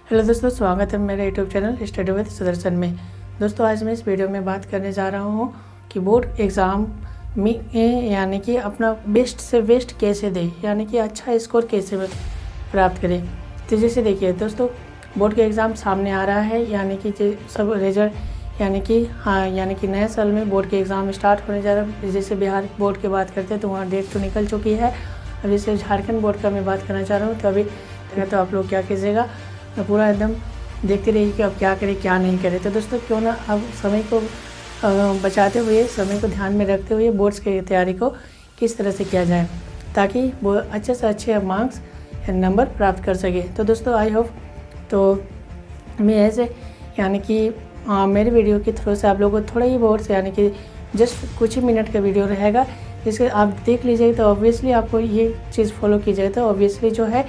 Hello दोस्तों, स्वागत है मेरे YouTube channel study with Sudarshan में। दोस्तों, आज मैं इस वीडियो में बात करने जा रहा हूँ कि बोर्ड एग्ज़ाम में यानी कि अपना बेस्ट से बेस्ट कैसे दें, यानी कि अच्छा स्कोर कैसे प्राप्त करें। तो जैसे देखिए दोस्तों, बोर्ड के एग्ज़ाम सामने आ रहा है, यानी कि सब रिजल्ट यानी कि नए साल में बोर्ड के एग्ज़ाम स्टार्ट होने जा रहा है। जैसे बिहार बोर्ड की बात करते हैं तो वहाँ डेट तो निकल चुकी है। अब जैसे झारखंड बोर्ड का मैं बात करना चाह रहा हूँ, तो अभी तो आप लोग क्या कीजिएगा, पूरा एकदम देखते रहिए कि अब क्या करें क्या नहीं करें। तो दोस्तों, क्यों ना अब समय को बचाते हुए, समय को ध्यान में रखते हुए बोर्ड्स की तैयारी को किस तरह से किया जाए ताकि वो अच्छे से अच्छे मार्क्स नंबर प्राप्त कर सके। तो दोस्तों, आई होप तो मैं ऐसे यानी कि मेरी वीडियो के थ्रू से आप लोगों को थोड़ा ही बोर्ड्स यानी कि जस्ट कुछ ही मिनट का वीडियो रहेगा, जिसके आप देख लीजिएगा तो ऑब्वियसली आपको ये चीज़ फॉलो कीजिएगा तो ऑब्वियसली जो है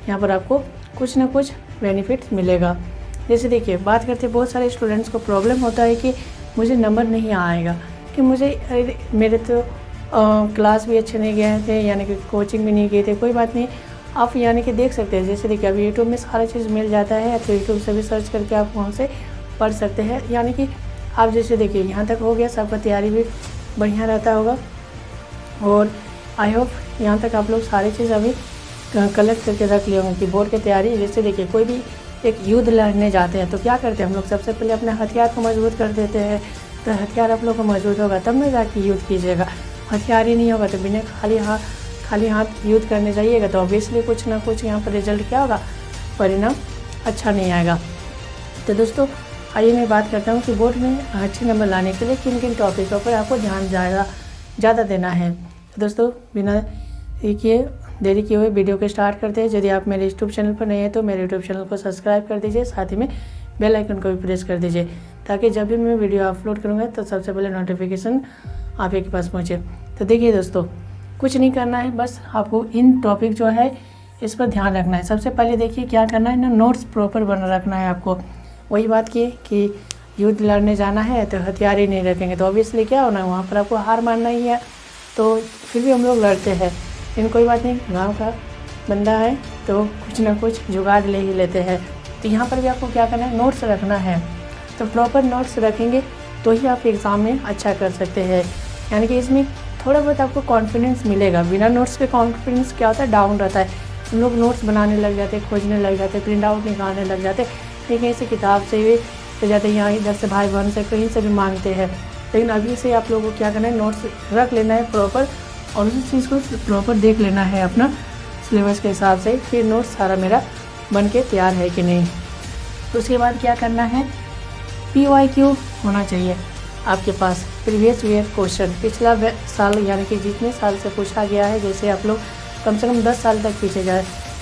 यहाँ पर आपको कुछ ना कुछ बेनिफिट मिलेगा। जैसे देखिए, बात करते हैं, बहुत सारे स्टूडेंट्स को प्रॉब्लम होता है कि मुझे नंबर नहीं आएगा, कि मुझे मेरे तो क्लास भी अच्छे नहीं गए थे, यानी कि कोचिंग भी नहीं गए थे। कोई बात नहीं, आप यानी कि देख सकते हैं। जैसे देखिए, अभी यूट्यूब में सारा चीज़ मिल जाता है, तो यूट्यूब से भी सर्च करके आप वहाँ से पढ़ सकते हैं। यानी कि आप जैसे देखिए, यहाँ तक हो गया, सबका तैयारी भी बढ़िया रहता होगा और आई होप यहाँ तक आप लोग सारी चीज़ अभी कलेक्ट करके रख लिए होंगे कि बोर्ड की तैयारी। जैसे देखिए, कोई भी एक युद्ध लड़ने जाते हैं तो क्या करते हैं हम लोग, सबसे पहले अपने हथियार को मजबूत कर देते हैं। तो हथियार आप लोग को मजबूत होगा तब ना जाके युद्ध कीजिएगा। हथियार ही नहीं होगा तो बिना खाली हाथ युद्ध करने जाइएगा तो ऑब्वियसली कुछ ना कुछ यहाँ पर रिजल्ट क्या होगा, परिणाम अच्छा नहीं आएगा। तो दोस्तों, आइए मैं बात करता हूँ कि बोर्ड में अच्छे नंबर लाने के लिए किन किन टॉपिकों पर आपको ध्यान ज़्यादा देना है। तो दोस्तों, बिना देरी किए हुए वीडियो को स्टार्ट करते हैं। यदि आप मेरे यूट्यूब चैनल पर नए हैं तो मेरे यूट्यूब चैनल को सब्सक्राइब कर दीजिए, साथ ही में बेल आइकन को भी प्रेस कर दीजिए ताकि जब भी मैं वीडियो अपलोड करूँगा तो सबसे पहले नोटिफिकेशन आप ही के पास पहुँचे। तो देखिए दोस्तों, कुछ नहीं करना है, बस आपको इन टॉपिक जो है इस पर ध्यान रखना है। सबसे पहले देखिए क्या करना है ना, नोट्स प्रॉपर बना रखना है आपको। वही बात की कि युद्ध लड़ने जाना है तो हथियार ही नहीं रखेंगे तो ऑब्वियसली क्या होना है, वहाँ पर आपको हार मानना ही है। तो फिर भी हम लोग लड़ते हैं, लेकिन कोई बात नहीं, गांव का बंदा है तो कुछ ना कुछ जुगाड़ ले ही लेते हैं। तो यहाँ पर भी आपको क्या करना है, नोट्स रखना है। तो प्रॉपर नोट्स रखेंगे तो ही आप एग्ज़ाम में अच्छा कर सकते हैं। यानी कि इसमें थोड़ा बहुत आपको कॉन्फिडेंस मिलेगा। बिना नोट्स के कॉन्फिडेंस क्या होता है, डाउन रहता है। हम लोग नोट्स बनाने लग जाते हैं, खोजने लग जाते हैं, प्रिंट आउट निकालने लग जाते हैं, कहीं से किताब से भी तो जाते हैं, यहाँ इधर से भाई बहन से कहीं से भी मांगते हैं। लेकिन अभी से आप लोगों को क्या करना है, नोट्स रख लेना है प्रॉपर और उसी चीज़ को प्रॉपर देख लेना है अपना सिलेबस के हिसाब से कि नोट्स सारा मेरा बन के तैयार है कि नहीं। तो उसके बाद क्या करना है, PYQ होना चाहिए आपके पास, प्रीवियस ईयर क्वेश्चन, पिछला साल यानी कि जितने साल से पूछा गया है। जैसे आप लोग कम से कम 10 साल तक पीछे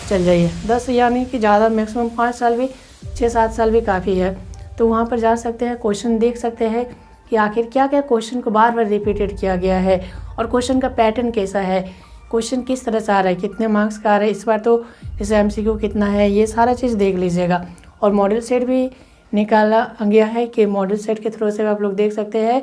चल जाइए, 10 यानी कि ज़्यादा, मैक्सिमम 5 साल भी, 6-7 साल भी काफ़ी है। तो वहाँ पर जा सकते हैं, क्वेश्चन देख सकते हैं कि आखिर क्या क्या क्वेश्चन को बार बार रिपीटेड किया गया है और क्वेश्चन का पैटर्न कैसा है, क्वेश्चन किस तरह से आ रहा है, कितने मार्क्स का आ रहा है इस बार, तो जैसे MCQ कितना है, ये सारा चीज़ देख लीजिएगा। और मॉडल सेट भी निकाला गया है कि मॉडल सेट के थ्रू से आप लोग देख सकते हैं,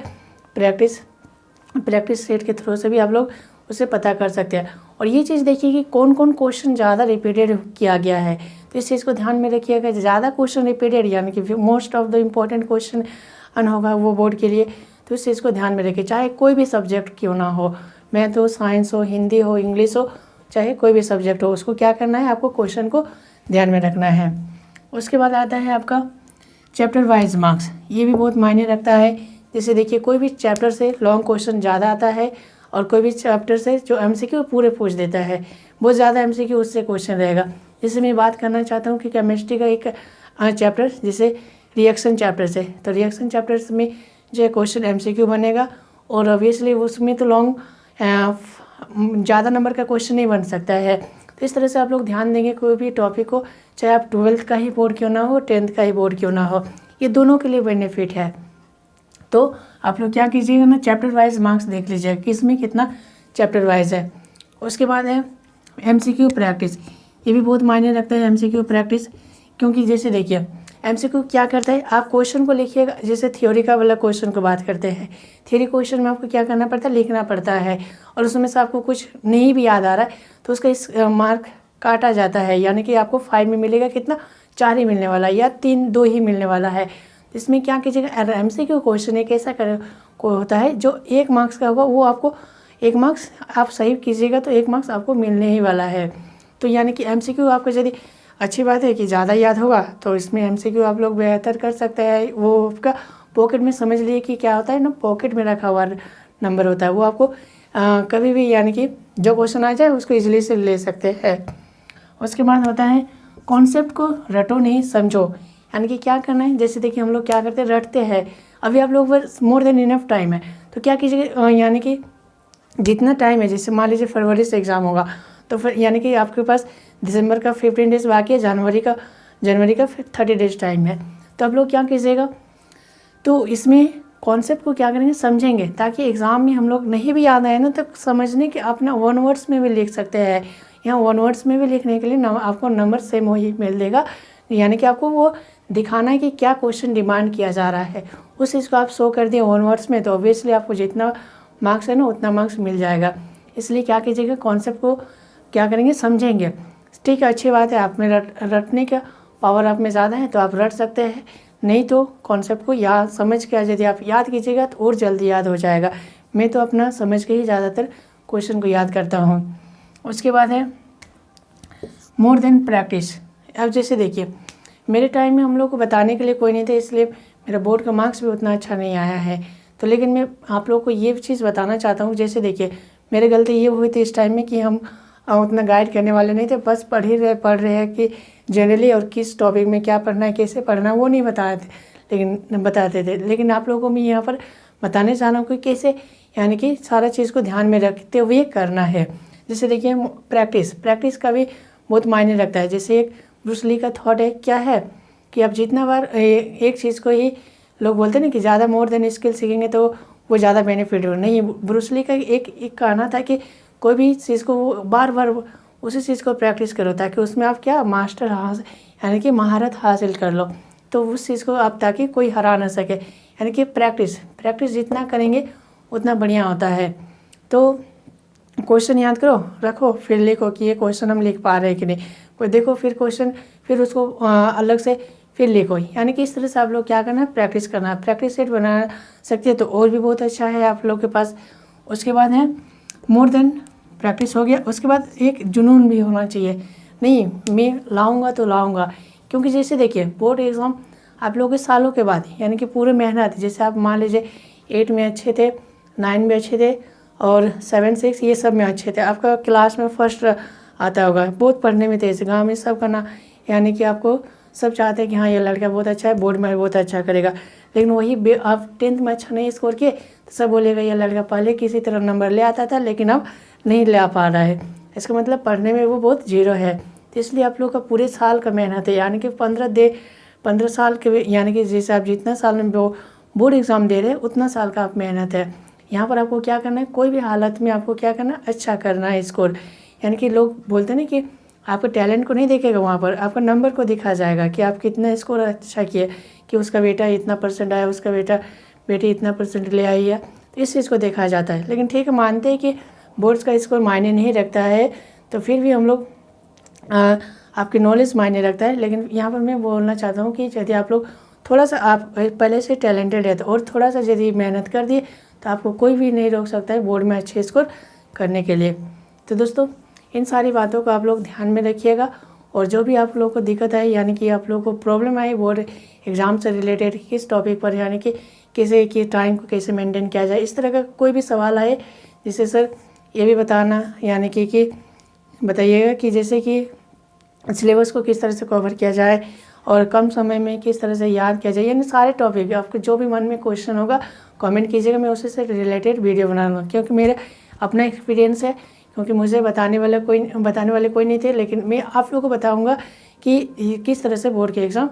प्रैक्टिस सेट के थ्रू से भी आप लोग उसे पता कर सकते हैं। और ये चीज़ देखिए कि कौन कौन क्वेश्चन ज़्यादा रिपीटेड किया गया है, तो इस चीज़ को ध्यान में रखिएगा। ज़्यादा क्वेश्चन रिपीटेड यानी कि most of the important question होगा वो बोर्ड के लिए, तो इस चीज़ को ध्यान में रखिए। चाहे कोई भी सब्जेक्ट क्यों ना हो, मैथ हो, साइंस हो, हिंदी हो, इंग्लिश हो, चाहे कोई भी सब्जेक्ट हो, उसको क्या करना है, आपको क्वेश्चन को ध्यान में रखना है। उसके बाद आता है आपका चैप्टर वाइज मार्क्स, ये भी बहुत मायने रखता है। जैसे देखिए, कोई भी चैप्टर से लॉन्ग क्वेश्चन ज़्यादा आता है और कोई भी चैप्टर से जो MCQ पूरे पूछ देता है, बहुत ज़्यादा MCQ उससे क्वेश्चन रहेगा। जैसे मैं बात करना चाहता हूँ कि केमिस्ट्री का एक चैप्टर, जैसे रिएक्शन चैप्टर से, तो रिएक्शन चैप्टर्स में जो क्वेश्चन MCQ बनेगा और ऑब्वियसली उसमें तो लॉन्ग ज़्यादा नंबर का क्वेश्चन नहीं बन सकता है। तो इस तरह से आप लोग ध्यान देंगे कोई भी टॉपिक को, चाहे आप 12th का ही बोर्ड क्यों ना हो, 10th का ही बोर्ड क्यों ना हो, ये दोनों के लिए बेनिफिट है। तो आप लोग क्या कीजिएगा ना, चैप्टर वाइज मार्क्स देख लीजिएगा कि इसमें कितना चैप्टर वाइज है। उसके बाद है MCQ प्रैक्टिस, ये भी बहुत मायने रखता है MCQ प्रैक्टिस, क्योंकि जैसे देखिए MCQ क्या करता है, आप क्वेश्चन को लिखिएगा। जैसे थ्योरी का वाला क्वेश्चन को बात करते हैं, थ्योरी क्वेश्चन में आपको क्या करना पड़ता है, लिखना पड़ता है, और उसमें से आपको कुछ नहीं भी याद आ रहा है तो उसका इस मार्क काटा जाता है, यानी कि आपको 5 में मिलेगा कितना, 4 ही मिलने वाला है या 2 ही मिलने वाला है। इसमें क्या कीजिएगा, MCQ क्वेश्चन एक ऐसा होता है जो 1 मार्क्स का होगा, वो आपको 1 मार्क्स आप सही कीजिएगा तो 1 मार्क्स आपको मिलने ही वाला है। तो यानी कि MCQ आपको यदि अच्छी बात है कि ज़्यादा याद होगा तो इसमें MCQ आप लोग बेहतर कर सकते हैं। वो आपका पॉकेट में समझ लिए कि क्या होता है ना, पॉकेट में रखा हुआ नंबर होता है, वो आपको कभी भी यानी कि जो क्वेश्चन आ जाए उसको इजीली से ले सकते हैं। उसके बाद होता है कॉन्सेप्ट को रटो नहीं समझो, यानी कि क्या करना है, जैसे देखिए हम लोग क्या करते हैं, रटते हैं। अभी आप लोग मोर देन इनफ टाइम है तो क्या कीजिएगा, यानी कि जितना टाइम है, जैसे मान लीजिए फरवरी से एग्ज़ाम होगा तो फिर यानी कि आपके पास दिसंबर का 15 डेज़ बाकी है, जनवरी का 30 डेज टाइम है। तो आप लोग क्या कीजिएगा, तो इसमें कॉन्सेप्ट को क्या करेंगे, समझेंगे, ताकि एग्ज़ाम में हम लोग नहीं भी याद आए ना तो समझने के अपना 1 वर्ड्स में भी लिख सकते हैं। यहाँ 1 वर्ड्स में भी लिखने के लिए आपको नंबर सेम वही मिल देगा, यानी कि आपको वो दिखाना है कि क्या क्वेश्चन डिमांड किया जा रहा है, उस चीज़ को आप शो कर दिए 1 वर्ड्स में, तो ऑब्वियसली आपको जितना मार्क्स है ना उतना मार्क्स मिल जाएगा। इसलिए क्या कीजिएगा, कॉन्सेप्ट को क्या करेंगे, समझेंगे। ठीक है, अच्छी बात है, आप में रटने का पावर आप में ज़्यादा है तो आप रट सकते हैं, नहीं तो कॉन्सेप्ट को याद समझ के यदि आप याद कीजिएगा तो और जल्दी याद हो जाएगा। मैं तो अपना समझ के ही ज़्यादातर क्वेश्चन को याद करता हूँ। उसके बाद है मोर देन प्रैक्टिस। अब जैसे देखिए मेरे टाइम में हम लोग को बताने के लिए कोई नहीं था, इसलिए मेरा बोर्ड का मार्क्स भी उतना अच्छा नहीं आया है। तो लेकिन मैं आप लोगों को ये चीज़ बताना चाहता हूँ, जैसे देखिए मेरी गलती ये हुई थी इस टाइम में कि हम उतना गाइड करने वाले नहीं थे, बस पढ़ रहे हैं कि जनरली और किस टॉपिक में क्या पढ़ना है, कैसे पढ़ना है, वो नहीं बताते थे। लेकिन आप लोगों को मैं यहाँ पर बताने चाह रहा हूँ कि कैसे यानी कि सारा चीज़ को ध्यान में रखते हुए करना है। जैसे देखिए प्रैक्टिस का भी बहुत मायने रखता है। जैसे एक ब्रूस ली का थॉट है, क्या है कि आप जितना बार एक चीज़ को ही लोग बोलते हैं ना कि ज़्यादा मोर देन स्किल सीखेंगे तो वो ज़्यादा बेनिफिट हो, नहीं। ब्रूस ली का एक कहना था कि कोई भी चीज़ को बार बार उसी चीज़ को प्रैक्टिस करो ताकि उसमें आप क्या मास्टर यानी कि महारत हासिल कर लो, तो उस चीज़ को आप ताकि कोई हरा ना सके। यानी कि प्रैक्टिस जितना करेंगे उतना बढ़िया होता है। तो क्वेश्चन याद करो, रखो, फिर लिखो कि ये क्वेश्चन हम लिख पा रहे हैं कि नहीं, कोई देखो फिर क्वेश्चन, फिर उसको अलग से फिर लिखो। यानी कि इस तरह से आप लोग क्या करना है, प्रैक्टिस करना है। प्रैक्टिस सेट बना सकते हैं तो और भी बहुत अच्छा है आप लोग के पास। उसके बाद है मोर देन प्रैक्टिस हो गया। उसके बाद एक जुनून भी होना चाहिए, नहीं मैं लाऊंगा तो लाऊंगा, क्योंकि जैसे देखिए बोर्ड एग्ज़ाम आप लोगों के सालों के बाद यानी कि पूरे मेहनत, जैसे आप मान लीजिए 8 में अच्छे थे, 9 में अच्छे थे और 7, 6 ये सब में अच्छे थे, आपका क्लास में फर्स्ट आता होगा, बहुत पढ़ने में तेज, गाँव में सब करना, यानी कि आपको सब चाहते हैं कि हाँ ये लड़का बहुत अच्छा है, बोर्ड में बहुत अच्छा करेगा। लेकिन वही आप 10th में अच्छा नहीं स्कोर किए तो सब बोलेगा ये लड़का पहले किसी तरह नंबर ले आता था लेकिन अब नहीं ले आ पा रहा है, इसका मतलब पढ़ने में वो बहुत जीरो है। तो इसलिए आप लोग का पूरे साल का मेहनत है, यानी कि 15 साल के, यानी कि जैसे आप जितना साल में बोर्ड एग्ज़ाम दे रहे हैं उतना साल का आप मेहनत है। यहाँ पर आपको क्या करना है, कोई भी हालत में आपको क्या करना है, अच्छा करना है स्कोर। यानी कि लोग बोलते हैं ना कि आपके टैलेंट को नहीं देखेगा, वहाँ पर आपका नंबर को दिखा जाएगा कि आप कितना स्कोर अच्छा किए, कि उसका बेटा इतना परसेंट आया, उसका बेटी इतना परसेंट ले आई है, तो इस चीज़ को देखा जाता है। लेकिन ठीक है, मानते हैं कि बोर्ड्स का स्कोर मायने नहीं रखता है, तो फिर भी हम लोग आपकी नॉलेज मायने रखता है। लेकिन यहाँ पर मैं बोलना चाहता हूँ कि यदि आप लोग थोड़ा सा आप पहले से टैलेंटेड है तो और थोड़ा सा यदि मेहनत कर दिए तो आपको कोई भी नहीं रोक सकता है बोर्ड में अच्छे स्कोर करने के लिए। तो दोस्तों इन सारी बातों को आप लोग ध्यान में रखिएगा, और जो भी आप लोगों को दिक्कत आई, यानी कि आप लोगों को प्रॉब्लम आई बोर्ड एग्ज़ाम से रिलेटेड किस टॉपिक पर, यानी कि कैसे कि टाइम को कैसे मेंटेन किया जाए, इस तरह का कोई भी सवाल आए जिससे सर ये भी बताना, यानी कि बताइएगा कि जैसे कि सिलेबस को किस तरह से कवर किया जाए और कम समय में किस तरह से याद किया जाए, यानी सारे टॉपिक आपको जो भी मन में क्वेश्चन होगा कमेंट कीजिएगा, मैं उसी से रिलेटेड वीडियो बनाऊंगा। क्योंकि मेरा अपना एक्सपीरियंस है, क्योंकि मुझे बताने वाले कोई नहीं थे, लेकिन मैं आप लोगों को बताऊंगा कि किस तरह से बोर्ड के एग्ज़ाम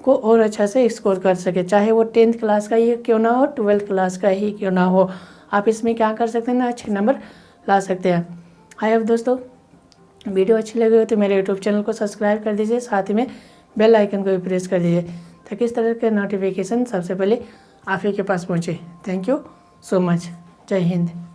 को और अच्छा से स्कोर कर सके, चाहे वो 10th क्लास का ही क्यों ना हो, 12th क्लास का ही क्यों ना हो, आप इसमें क्या कर सकते हैं ना, अच्छे नंबर ला सकते हैं। हाय अब दोस्तों, वीडियो अच्छी लगी हो तो मेरे यूट्यूब चैनल को सब्सक्राइब कर दीजिए, साथ ही में बेल आइकन को भी प्रेस कर दीजिए ताकि इस तरह के नोटिफिकेशन सबसे पहले आप ही के पास पहुँचे। Thank you so much. जय हिंद।